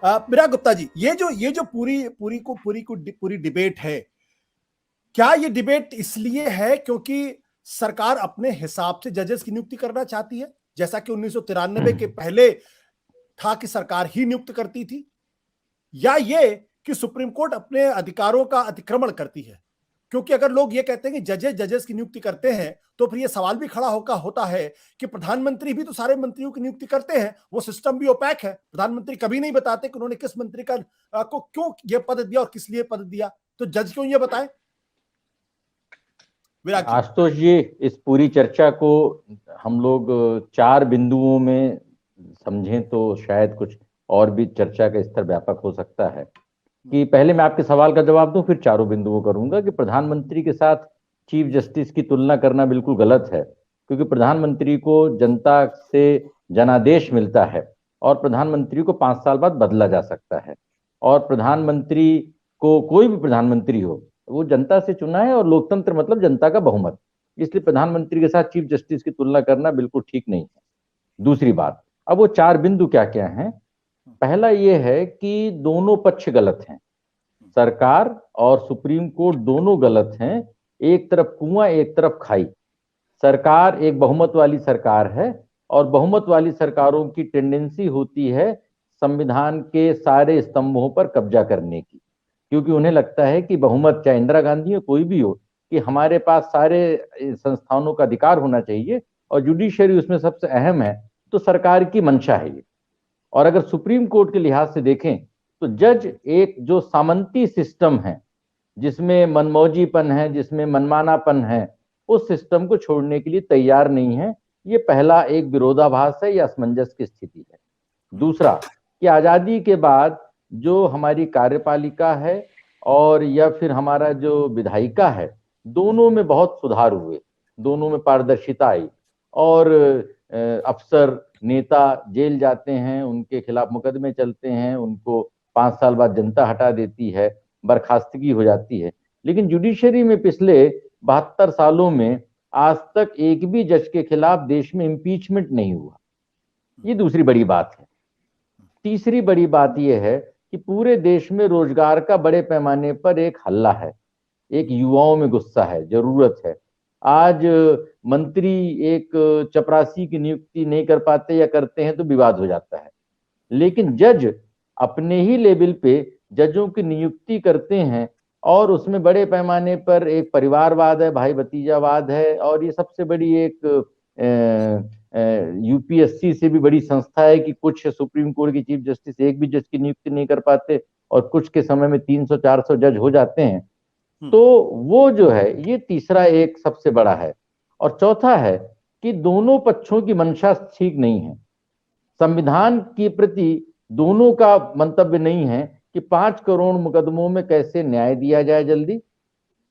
विराग गुप्ता जी, ये जो पूरी डिबेट है, क्या ये डिबेट इसलिए है क्योंकि सरकार अपने हिसाब से जजेस की नियुक्ति करना चाहती है, जैसा कि 1993 के पहले था कि सरकार ही नियुक्त करती थी, या ये कि सुप्रीम कोर्ट अपने अधिकारों का अतिक्रमण करती है? क्योंकि अगर लोग ये कहते हैं कि जजेस की नियुक्ति करते हैं, तो फिर ये सवाल भी खड़ा होता है कि प्रधानमंत्री भी तो सारे मंत्रियों की नियुक्ति करते हैं, वो सिस्टम भी ओपैक है। प्रधानमंत्री कभी नहीं बताते कि उन्होंने किस मंत्री को क्यों ये पद दिया और किस लिए पद दिया, तो जज क्यों ये बताएं? विराग जी। आशुतोष जी, इस पूरी चर्चा को हम लोग 4 बिंदुओं में समझें तो शायद कुछ और भी चर्चा का स्तर व्यापक हो सकता है। कि पहले मैं आपके सवाल का जवाब दूं, फिर चारों बिंदुओं करूंगा। कि प्रधानमंत्री के साथ चीफ जस्टिस की तुलना करना बिल्कुल गलत है, क्योंकि प्रधानमंत्री को जनता से जनादेश मिलता है और प्रधानमंत्री को 5 साल बाद बदला जा सकता है। और प्रधानमंत्री को, कोई भी प्रधानमंत्री हो, वो जनता से चुना है और लोकतंत्र मतलब जनता का बहुमत। इसलिए प्रधानमंत्री के साथ चीफ जस्टिस की तुलना करना बिल्कुल ठीक नहीं है। दूसरी बात, अब वो 4 बिंदु क्या क्या हैं। पहला ये है कि दोनों पक्ष गलत हैं, सरकार और सुप्रीम कोर्ट दोनों गलत हैं। एक तरफ कुआं, एक तरफ खाई। सरकार एक बहुमत वाली सरकार है और बहुमत वाली सरकारों की टेंडेंसी होती है संविधान के सारे स्तंभों पर कब्जा करने की, क्योंकि उन्हें लगता है कि बहुमत, चाहे इंदिरा गांधी हो कोई भी हो, कि हमारे पास सारे संस्थानों का अधिकार होना चाहिए और जुडिशरी उसमें सबसे अहम है, तो सरकार की मंशा है ये। और अगर सुप्रीम कोर्ट के लिहाज से देखें तो जज एक जो सामंती सिस्टम है, जिसमें मनमौजीपन है, जिसमें मनमानापन है, उस सिस्टम को छोड़ने के लिए तैयार नहीं है। ये पहला एक विरोधाभास है या असमंजस की स्थिति है। दूसरा, कि आजादी के बाद जो हमारी कार्यपालिका है और या फिर हमारा जो विधायिका है, दोनों में बहुत सुधार हुए, दोनों में पारदर्शिता आई और अफसर नेता जेल जाते हैं, उनके खिलाफ मुकदमे चलते हैं, उनको 5 साल बाद जनता हटा देती है, बर्खास्तगी हो जाती है। लेकिन जुडिशरी में पिछले 72 सालों में आज तक एक भी जज के खिलाफ देश में इम्पीचमेंट नहीं हुआ। ये दूसरी बड़ी बात है। तीसरी बड़ी बात यह है कि पूरे देश में रोजगार का बड़े पैमाने पर एक हल्ला है, एक युवाओं में गुस्सा है, जरूरत है। आज मंत्री एक चपरासी की नियुक्ति नहीं कर पाते या करते हैं तो विवाद हो जाता है, लेकिन जज अपने ही लेवल पे जजों की नियुक्ति करते हैं और उसमें बड़े पैमाने पर एक परिवारवाद है, भाई भतीजावाद है। और ये सबसे बड़ी एक यूपीएससी से भी बड़ी संस्था है कि कुछ सुप्रीम कोर्ट की चीफ जस्टिस एक भी जज की नियुक्ति नहीं कर पाते और कुछ के समय में 300-400 जज हो जाते हैं। तो वो जो है, ये तीसरा एक सबसे बड़ा है। और चौथा है कि दोनों पक्षों की मंशा ठीक नहीं है। संविधान के प्रति दोनों का मंतव्य नहीं है कि 5 करोड़ मुकदमों में कैसे न्याय दिया जाए जल्दी,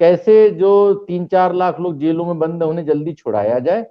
कैसे जो 3-4 लाख लोग जेलों में बंद है उन्हें जल्दी छुड़ाया जाए।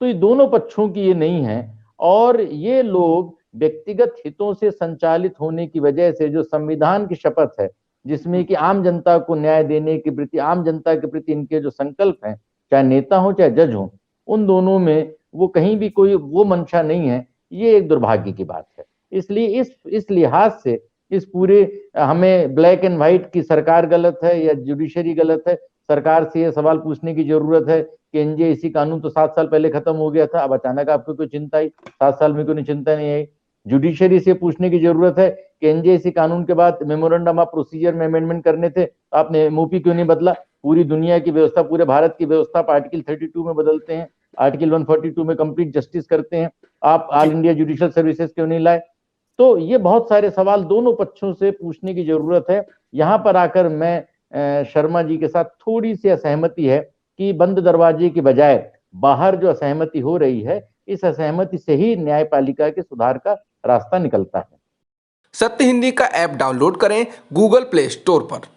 तो ये दोनों पक्षों की ये नहीं है और ये लोग व्यक्तिगत हितों से संचालित होने की वजह से जो संविधान की शपथ है, जिसमें कि आम जनता को न्याय देने के प्रति, आम जनता के प्रति इनके जो संकल्प हैं, चाहे नेता हो चाहे जज हो, उन दोनों में वो कहीं भी कोई वो मंशा नहीं है। ये एक दुर्भाग्य की बात है। इसलिए इस लिहाज से इस पूरे, हमें ब्लैक एंड व्हाइट की सरकार गलत है या जुडिशरी गलत है, सरकार से यह सवाल पूछने की जरूरत है कि एनजेसी कानून तो 7 साल पहले खत्म हो गया था, अब अचानक आपको कोई चिंता आई, 7 साल में कोई चिंता नहीं आई। जुडिशरी से पूछने की जरूरत है कि एनजेसी कानून के बाद मेमोरेंडम ऑफ प्रोसीजर में अमेंडमेंट करने थे, आपने एमओपी क्यों नहीं बदला? पूरी दुनिया की व्यवस्था, पूरे भारत की व्यवस्था आप आर्टिकल 32 में बदलते हैं, आर्टिकल 142 में कंप्लीट जस्टिस करते हैं, आप ऑल इंडिया जुडिशियल सर्विसेज क्यों नहीं लाए? तो ये बहुत सारे सवाल दोनों पक्षों से पूछने की जरूरत है। यहाँ पर आकर मैं शर्मा जी के साथ थोड़ी सी असहमति है कि बंद दरवाजे की बजाय बाहर जो असहमति हो रही है, इस असहमति से ही न्यायपालिका के सुधार का रास्ता निकलता है। सत्य हिंदी का ऐप डाउनलोड करें गूगल प्ले स्टोर पर।